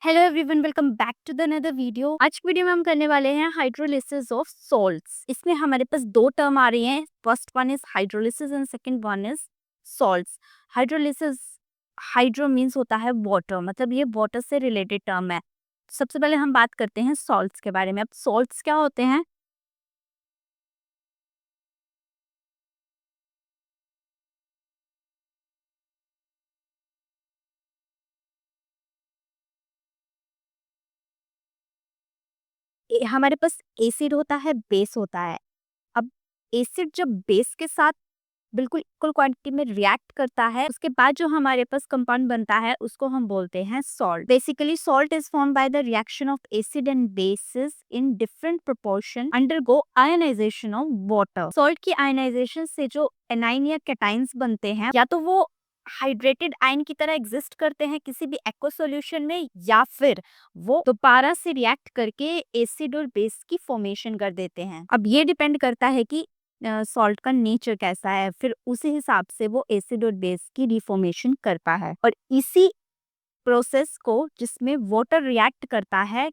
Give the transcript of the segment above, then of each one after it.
Hello everyone, welcome back to the another video. आज की video में हम करने वाले हैं हाइड्रोलिसिस ऑफ सॉल्ट्स। इसमें हमारे पास दो टर्म आ रही हैं। First one is hydrolysis and second one is salts. Hydrolysis, hydro means होता है वाटर, मतलब ये वाटर से रिलेटेड टर्म है। सबसे पहले हम बात करते हैं सॉल्ट्स के बारे में। अब सॉल्ट्स क्या होते हैं? हमारे पास एसिड होता है, बेस होता है। अब एसिड जब बेस के साथ बिल्कुल इक्वल क्वांटिटी में रिएक्ट करता है, उसके बाद जो हमारे पास कंपाउंड बनता है उसको हम बोलते हैं salt. Basically salt is form by the reaction of acid and basis in different proportion undergo ionization of water. Salt की आयनाइजेशन से जो एनाइन या कैटाइन्स बनते हैं, या तो वो हाइड्रेटेड आयन की तरह एग्जिस्ट करते हैं किसी भी एक्वा सॉल्यूशन में, या फिर वो दोबारा से रिएक्ट करके एसिड और बेस की फॉर्मेशन कर देते हैं। अब ये डिपेंड करता है कि सॉल्ट का नेचर कैसा है, फिर उसी हिसाब से वो एसिड और बेस की रिफॉर्मेशन करता है। और इसी प्रोसेस को, जिसमें वाटर रिएक्ट करता है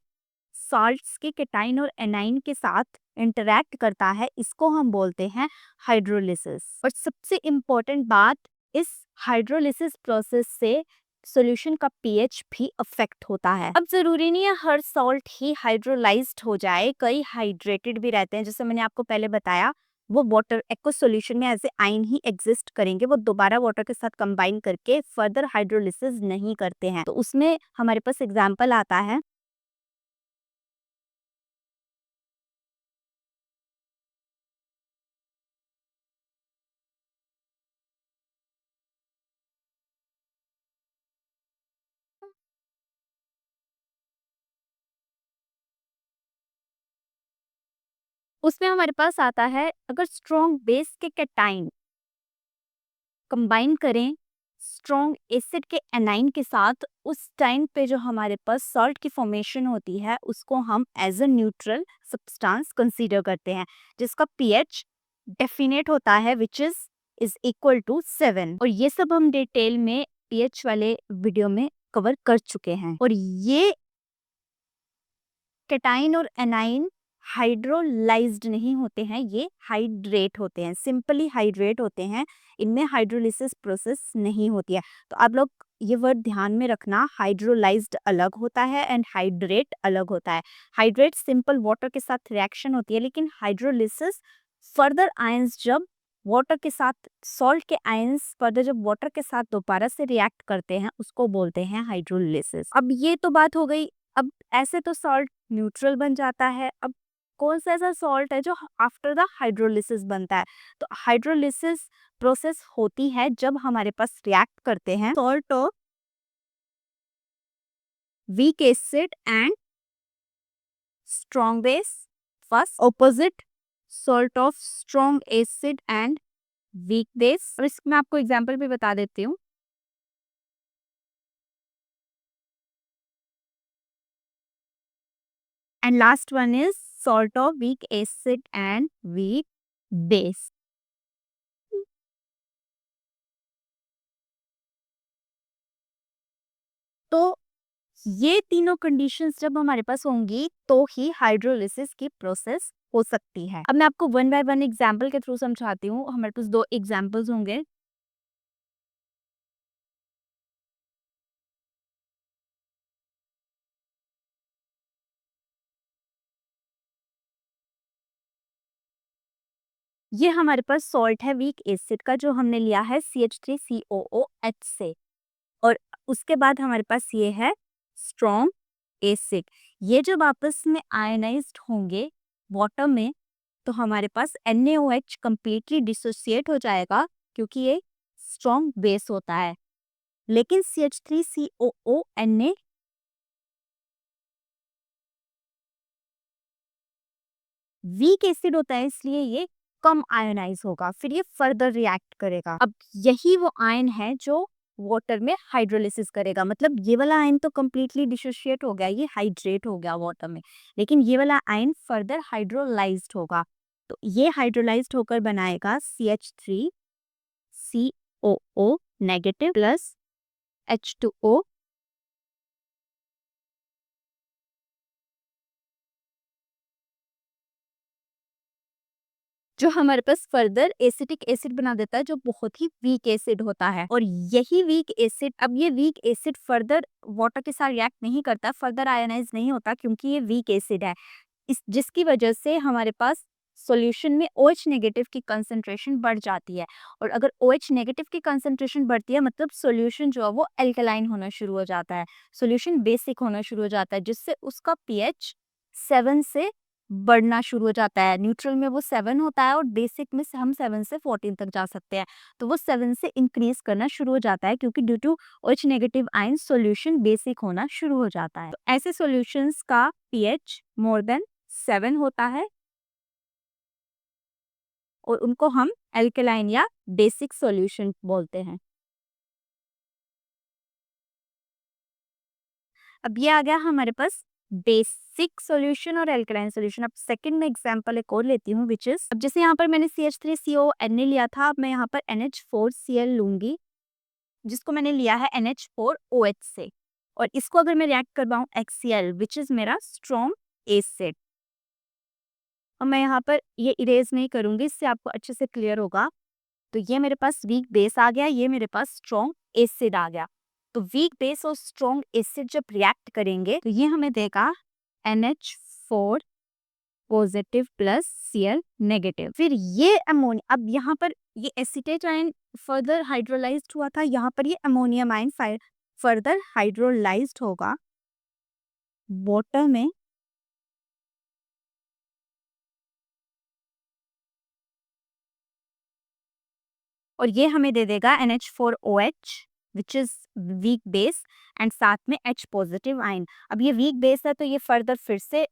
सॉल्ट्स के केटाइन और एनाइन के साथ इंटरैक्ट करता है, इसको हम बोलते हैं हाइड्रोलिसिस। और सबसे इम्पोर्टेंट बात, इस हाइड्रोलिसिस प्रोसेस से सॉल्यूशन का पीएच भी अफेक्ट होता है। अब जरूरी नहीं है हर सॉल्ट ही हाइड्रोलाइज्ड हो जाए, कई हाइड्रेटेड भी रहते हैं। जैसे मैंने आपको पहले बताया, वो वाटर एक्वा सॉल्यूशन में एज ए आयन ही एग्जिस्ट करेंगे, वो दोबारा वाटर के साथ कंबाइन करके फर्दर हाइड्रोलिसिस नहीं करते हैं। तो उसमें हमारे पास एग्जाम्पल आता है। उसमें हमारे पास आता है, अगर स्ट्रॉन्ग बेस के कैटाइन कंबाइन करें स्ट्रॉन्ग एसिड के एनाइन के साथ, उस टाइम पे जो हमारे पास सॉल्ट की फॉर्मेशन होती है उसको हम as a neutral substance consider करते हैं, जिसका पीएच डेफिनेट होता है विच इज इक्वल टू 7। और ये सब हम डिटेल में पीएच वाले वीडियो में कवर कर चुके हैं। और ये केटाइन और एनाइन हाइड्रोलाइज्ड नहीं होते हैं, ये हाइड्रेट होते हैं, सिंपली हाइड्रेट होते हैं। इनमें हाइड्रोलिसिस प्रोसेस नहीं होती है। तो आप लोग ये वर्ड ध्यान में रखना, हाइड्रोलाइज्ड अलग होता है एंड हाइड्रेट अलग होता है। हाइड्रेट सिंपल वाटर के साथ रिएक्शन होती है, लेकिन हाइड्रोलिसिस फर्दर आयंस जब वाटर के साथ, सॉल्ट के आयंस फर्दर जब वाटर के साथ दोबारा से रिएक्ट करते हैं, उसको बोलते हैं हाइड्रोलिसिस। अब ये तो बात हो गई। अब ऐसे तो सॉल्ट न्यूट्रल बन जाता है। अब कौन सा ऐसा सॉल्ट है जो आफ्टर द हाइड्रोलिसिस बनता है? तो हाइड्रोलिसिस प्रोसेस होती है जब हमारे पास रिएक्ट करते हैं salt of weak acid and strong base. First opposite salt of strong acid and weak base. और इसमें आपको एग्जांपल भी बता देती हूँ। And last one is salt of weak acid and weak base. तो ये तीनों कंडीशंस जब हमारे पास होंगी तो ही हाइड्रोलिसिस की प्रोसेस हो सकती है। अब मैं आपको वन बाय वन एग्जांपल के थ्रू समझाती हूँ। हमारे पास दो एग्जांपल्स होंगे। ये हमारे पास सॉल्ट है वीक एसिड का, जो हमने लिया है CH3COOH से। और उसके बाद हमारे पास ये है स्ट्रॉन्ग एसिड। ये जब आपस में आयनाइज्ड होंगे वाटर में, तो हमारे पास NaOH कंप्लीटली डिसोसिएट हो जाएगा, क्योंकि ये स्ट्रॉन्ग बेस होता है। लेकिन CH3COONA वीक एसिड होता है, इसलिए ये कम आयनाइज होगा, फिर ये फर्दर रिएक्ट करेगा। अब यही वो आयन है जो वाटर में हाइड्रोलिसिस करेगा। मतलब ये वाला आयन तो कंप्लीटली डिसोसिएट हो गया, ये हाइड्रेट हो गया वाटर में, लेकिन ये वाला आयन फर्दर हाइड्रोलाइज्ड होगा। तो ये हाइड्रोलाइज्ड होकर बनाएगा CH3COO नेगेटिव प्लस H2O जो हमारे पास फर्दर एसिटिक एसिड बना देता है, जो बहुत ही वीक एसिड होता है। और यही वीक एसिड, अब ये वीक एसिड फर्दर वाटर के साथ रिएक्ट नहीं करता, फर्दर आयोनाइज नहीं होता, क्योंकि ये वीक एसिड है। इस जिसकी वजह से हमारे पास सॉल्यूशन में OH नेगेटिव की कंसंट्रेशन बढ़ जाती है। और अगर OH नेगेटिव की कंसंट्रेशन बढ़ती है, मतलब सॉल्यूशन जो है वो एल्कलाइन होना शुरू हो जाता है, सॉल्यूशन बेसिक होना शुरू हो जाता है, जिससे उसका pH 7 से बढ़ना शुरू हो जाता है। न्यूट्रल में वो 7 होता है और बेसिक में हम 7 से 14 तक जा सकते हैं। तो वो 7 से इंक्रीज करना शुरू हो जाता है, क्योंकि due to OH negative ion solution basic होना शुरू हो जाता है। तो ऐसे सॉल्यूशंस का pH मोर देन 7 होता है और उनको हम एल्कलाइन या बेसिक सॉल्यूशन बोलते हैं। अब ये आ गया हमारे पास बेसिक सॉल्यूशन और एल्कलाइन सॉल्यूशन। अब सेकंड में एग्जांपल एक और लेती हूँ, विच इज, अब जैसे यहाँ पर मैंने CH3CONA लिया था, अब मैं यहाँ पर NH4Cl लूंगी, जिसको मैंने लिया है NH4OH से। और इसको अगर मैं रिएक्ट करवाऊँ HCl, विच इज मेरा स्ट्रॉन्ग एसिड, और मैं यहाँ पर ये इरेज नहीं करूंगी, इससे आपको अच्छे से क्लियर होगा। तो ये मेरे पास वीक बेस आ गया, ये मेरे पास स्ट्रॉन्ग एसिड आ गया। तो वीक बेस और स्ट्रॉन्ग एसिड जब रिएक्ट करेंगे तो ये हमें देगा NH4 positive plus Cl negative. फिर ये अमोनिया, अब यहाँ पर ये एसिटेट आयन फर्दर हाइड्रोलाइज्ड हुआ था, यहाँ पर ये अमोनियम आयन फर्दर हाइड्रोलाइज्ड होगा वाटर में, और ये हमें दे देगा NH4OH which is weak base and साथ में H पॉजिटिव आयन। अब ये वीक बेस है तो ये फर्दर फिर से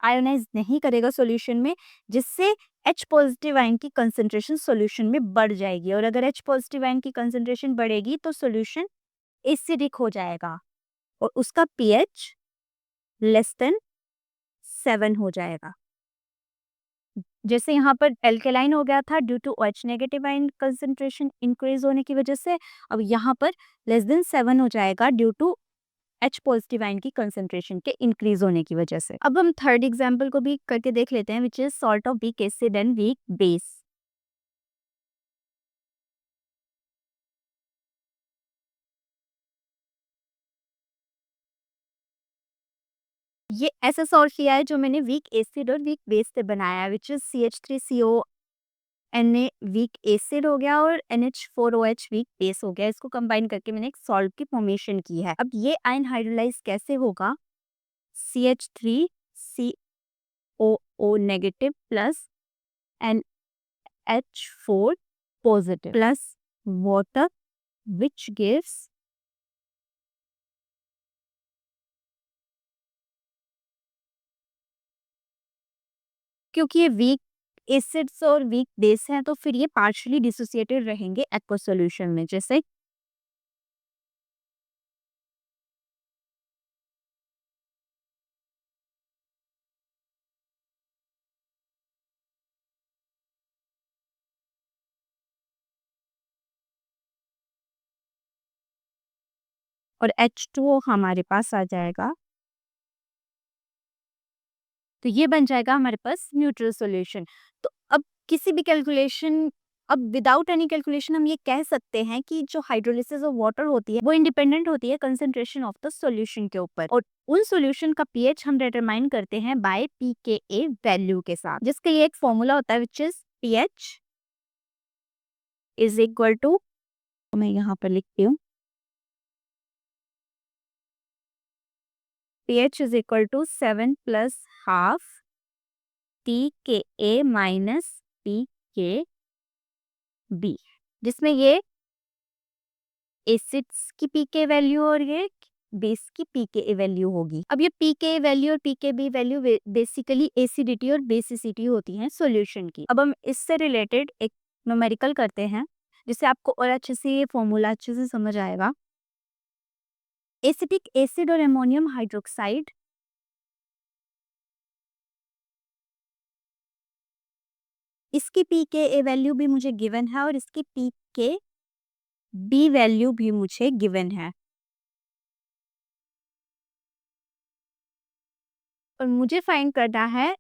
आयोनाइज नहीं करेगा सॉल्यूशन में, जिससे H पॉजिटिव आयन की कंसंट्रेशन सॉल्यूशन में बढ़ जाएगी। और अगर H पॉजिटिव आयन की कंसंट्रेशन बढ़ेगी तो सॉल्यूशन एसिडिक हो जाएगा और उसका pH लेस देन 7 हो जाएगा। जैसे यहाँ पर एल्केलाइन हो गया था due to OH negative ion concentration increase होने की वजह से, अब यहाँ पर लेस देन 7 हो जाएगा due to H positive ion की कंसंट्रेशन के इंक्रीज होने की वजह से। अब हम थर्ड एग्जांपल को भी करके देख लेते हैं, which is salt of weak acid and weak base. ये ऐसा सॉल्ट लिया है जो मैंने वीक एसिड और वीक बेस से बनाया है, which is CH3CONA weak acid हो गया और NH4OH वीक बेस हो गया। इसको कंबाइन करके मैंने एक सॉल्ट की फॉर्मेशन की है। अब ये आयन हाइड्रोलाइज कैसे होगा, CH3COO negative plus NH4 positive plus water which gives, क्योंकि ये वीक एसिड्स और वीक बेस हैं तो फिर ये पार्शियली डिसोसिएटेड रहेंगे एक्वा सॉल्यूशन में। जैसे और H2O हमारे पास आ जाएगा, तो ये बन जाएगा हमारे पास न्यूट्रल सॉल्यूशन। तो अब किसी भी कैलकुलेशन, अब विदाउट एनी कैलकुलेशन हम ये कह सकते हैं कि जो हाइड्रोलिसिस ऑफ वाटर होती है वो इंडिपेंडेंट होती है कंसंट्रेशन ऑफ द सॉल्यूशन के ऊपर, और उन सॉल्यूशन का पीएच हम डिटरमाइन करते हैं बाय pKa वैल्यू के साथ, जिसका ये एक फॉर्मूला होता है which is pH is equal to, मैं यहाँ पर लिखती हूँ, pH is equal to 7 plus half pKa minus pKb, जिसमें ये एसिड्स की पीके वैल्यू और ये बेस की पीके वैल्यू होगी। अब ये पीके वैल्यू और पीकेबी वैल्यू बेसिकली एसिडिटी और बेसिसिटी होती हैं सॉल्यूशन की। अब हम इससे रिलेटेड एक न्यूमेरिकल करते हैं, जिससे आपको और अच्छे से ये फॉर्मूला अच्छे से समझ आएगा। एसिटिक एसिड और अमोनियम हाइड्रोक्साइड, इसकी पीके वैल्यू भी मुझे गिवन है और इसकी पीके बी वैल्यू भी मुझे गिवन है, और मुझे फाइंड करना है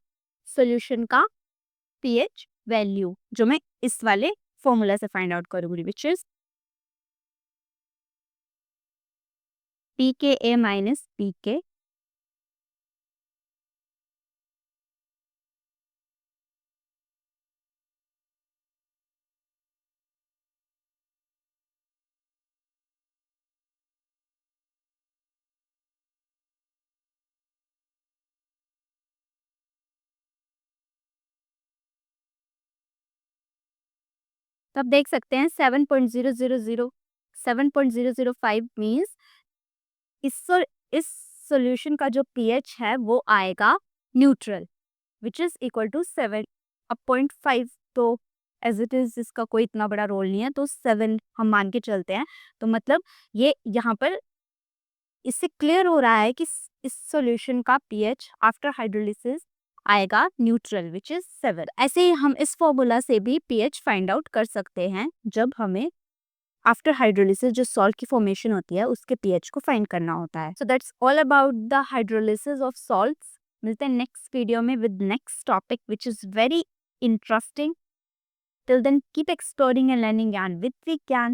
सॉल्यूशन का पीएच वैल्यू जो मैं इस वाले फॉर्मूला से फाइंड आउट करूंगी, which is pKa minus pK तो आप देख सकते हैं 7.000 7.005 मीन्स इस सॉल्यूशन का जो पीएच है वो आएगा neutral, which is equal to 7.5। तो एज इट इज इसका कोई इतना बड़ा रोल नहीं है, तो 7 हम मान के चलते हैं। तो मतलब ये यहाँ पर इससे क्लियर हो रहा है कि इस सॉल्यूशन का पीएच आफ्टर हाइड्रोलिसिस आएगा न्यूट्रल, विच इज 7। ऐसे ही हम इस फॉर्मूला से भी पीएच फाइंड आउट कर सकते हैं जब हमें आफ्टर हाइड्रोलिसिस जो सॉल्ट की फॉर्मेशन होती है उसके पीएच को फाइंड करना होता है। So that's all about the hydrolysis of salts. मिलते हैं नेक्स्ट वीडियो में with next topic which is very interesting. Till then keep exploring and learning ज्ञान विद विज्ञान।